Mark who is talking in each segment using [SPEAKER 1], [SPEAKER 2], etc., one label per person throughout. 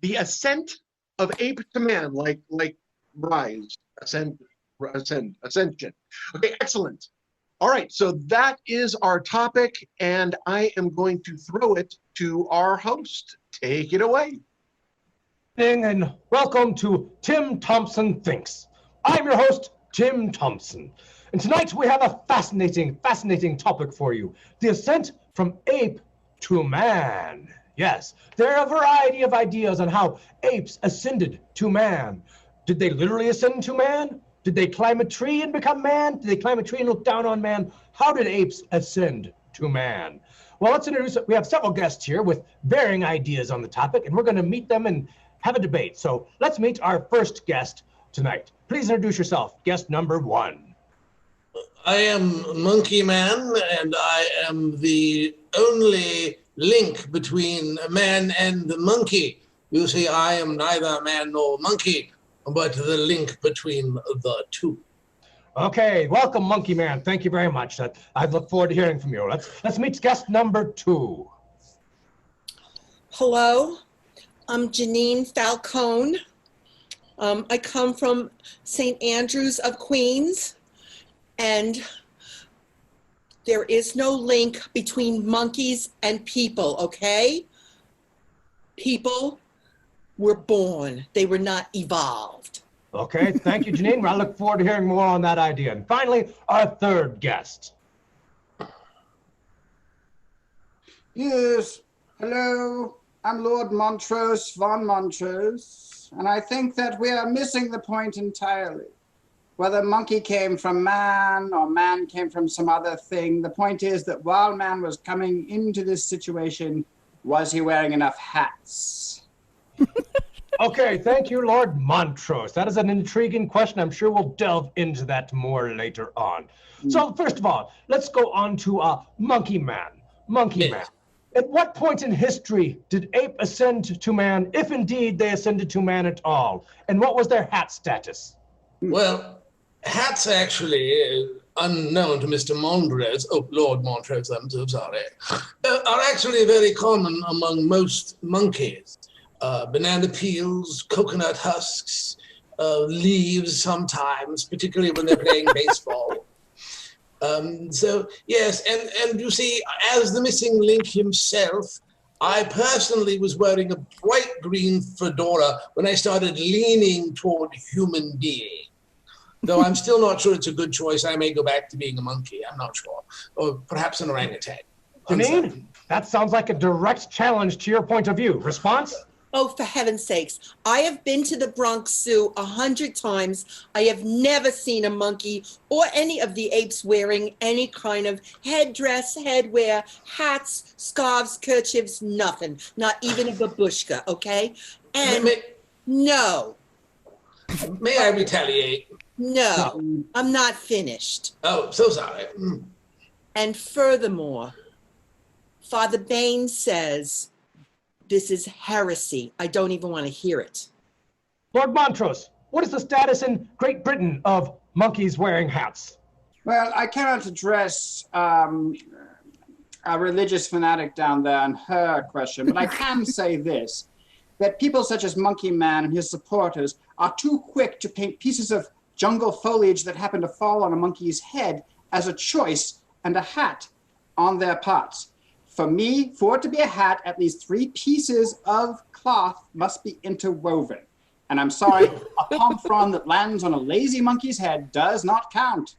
[SPEAKER 1] the ascent of ape to man, like rise, ascension. Okay, excellent. All right, so that is our topic, and I am going to throw it to our host. Take it away.
[SPEAKER 2] And welcome to Tim Thompson Thinks. I'm your host, Tim Thompson. And tonight we have a fascinating topic for you. The ascent from ape to man. Yes, there are a variety of ideas on how apes ascended to man. Did they literally ascend to man? Did they climb a tree and become man? Did they climb a tree and look down on man? How did apes ascend to man? Well, let's introduce it. We have several guests here with varying ideas on the topic, and we're going to meet them and have a debate. So let's meet our first guest tonight. Please introduce yourself, guest number one.
[SPEAKER 3] I am Monkey Man, and I am the only link between man and the monkey. You see, I am neither man nor monkey, but the link between the two.
[SPEAKER 2] Okay, welcome, Monkey Man. Thank you very much. I look forward to hearing from you. Let's meet guest number two.
[SPEAKER 4] Hello, I'm Janine Falcone. I come from St. Andrews of Queens, and there is no link between monkeys and people, okay? People were born. They were not evolved.
[SPEAKER 2] Okay, thank you, Janine. I look forward to hearing more on that idea. And finally, our third guest.
[SPEAKER 5] Yes, hello. I'm Lord Montrose von Montrose, and I think that we are missing the point entirely. Whether monkey came from man or man came from some other thing, the point is that while man was coming into this situation, was he wearing enough hats?
[SPEAKER 2] Okay, thank you, Lord Montrose. That is an intriguing question. I'm sure we'll delve into that more later on. So first of all, let's go on to Monkey Man. Monkey Man. At what point in history did ape ascend to man, if indeed they ascended to man at all? And what was their hat status?
[SPEAKER 3] Well, hats actually, unknown to Mr. Montrose, Lord Montrose, I'm so sorry, are actually very common among most monkeys. Banana peels, coconut husks, leaves sometimes, particularly when they're playing baseball. So yes, and you see, as the missing link himself, I personally was wearing a bright green fedora when I started leaning toward human being. Though I'm still not sure it's a good choice. I may go back to being a monkey. I'm not sure. Or perhaps an orangutan.
[SPEAKER 2] Janine, that sounds like a direct challenge to your point of view. Response?
[SPEAKER 4] Oh, for heaven's sakes. I have been to the Bronx Zoo 100 times. I have never seen a monkey or any of the apes wearing any kind of headdress, headwear, hats, scarves, kerchiefs, nothing. Not even a babushka, okay? And no.
[SPEAKER 3] May I retaliate?
[SPEAKER 4] No, I'm not finished.
[SPEAKER 3] Oh, so sorry.
[SPEAKER 4] And furthermore, Father Bain says, this is heresy. I don't even want to hear it.
[SPEAKER 2] Lord Montrose, what is the status in Great Britain of monkeys wearing hats?
[SPEAKER 5] Well, I cannot address a religious fanatic down there on her question, but I can say this, that people such as Monkey Man and his supporters are too quick to paint pieces of jungle foliage that happen to fall on a monkey's head as a choice and a hat on their parts. For me, for it to be a hat, at least 3 pieces of cloth must be interwoven. And I'm sorry, a palm frond that lands on a lazy monkey's head does not count.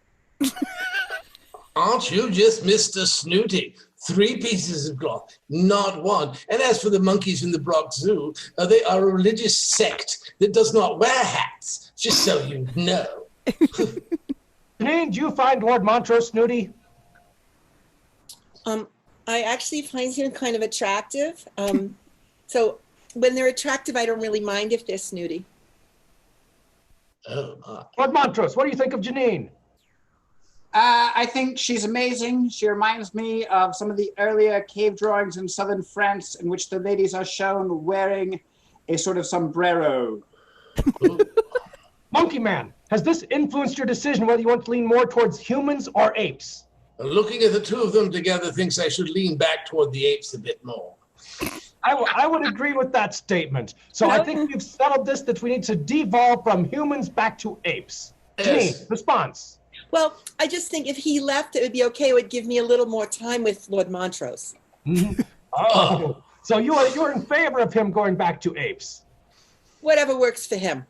[SPEAKER 3] Aren't you just Mr. Snooty? 3 pieces of cloth, not one. And as for the monkeys in the Bronx Zoo, they are a religious sect that does not wear hats, just so you know.
[SPEAKER 2] Janine, do you find Lord Montrose snooty?
[SPEAKER 4] I actually find him kind of attractive. So when they're attractive, I don't really mind if they're snooty.
[SPEAKER 2] Lord Montrose, what do you think of Janine?
[SPEAKER 5] I think she's amazing. She reminds me of some of the earlier cave drawings in southern France in which the ladies are shown wearing a sort of sombrero.
[SPEAKER 2] Monkey Man, has this influenced your decision whether you want to lean more towards humans or apes?
[SPEAKER 3] Looking at the two of them together thinks I should lean back toward the apes a bit more.
[SPEAKER 2] I would agree with that statement. So I think we've settled this, that we need to devolve from humans back to apes.
[SPEAKER 3] Yes.
[SPEAKER 2] Janine, response.
[SPEAKER 4] Well, I just think if he left, it would be okay. It would give me a little more time with Lord Montrose.
[SPEAKER 2] Oh, so you're in favor of him going back to apes?
[SPEAKER 4] Whatever works for him.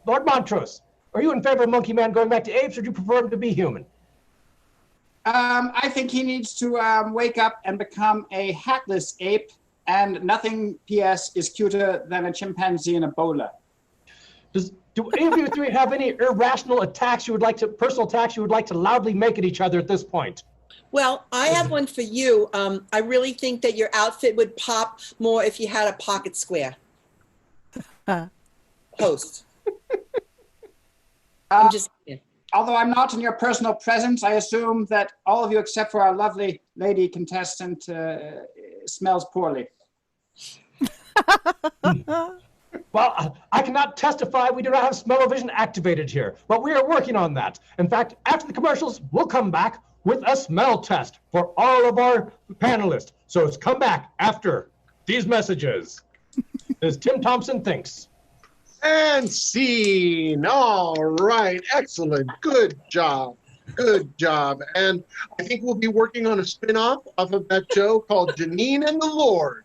[SPEAKER 2] Lord Montrose, are you in favor of Monkey Man going back to apes, or do you prefer him to be human?
[SPEAKER 5] I think he needs to wake up and become a hatless ape, and nothing, P.S., is cuter than a chimpanzee in a bowler.
[SPEAKER 2] Do any of you three have any irrational attacks personal attacks you would like to loudly make at each other at this point?
[SPEAKER 4] Well, I have one for you. I really think that your outfit would pop more if you had a pocket square. Host. I'm just kidding.
[SPEAKER 5] Although I'm not in your personal presence, I assume that all of you, except for our lovely lady contestant, smells poorly.
[SPEAKER 2] Well, I cannot testify. We do not have smell-o-vision activated here, but we are working on that. In fact, after the commercials, we'll come back with a smell test for all of our panelists. So it's come back after these messages. As Tim Thompson thinks.
[SPEAKER 1] And scene. All right. Excellent. Good job. Good job. And I think we'll be working on a spin-off of that show called Janine and the Lord.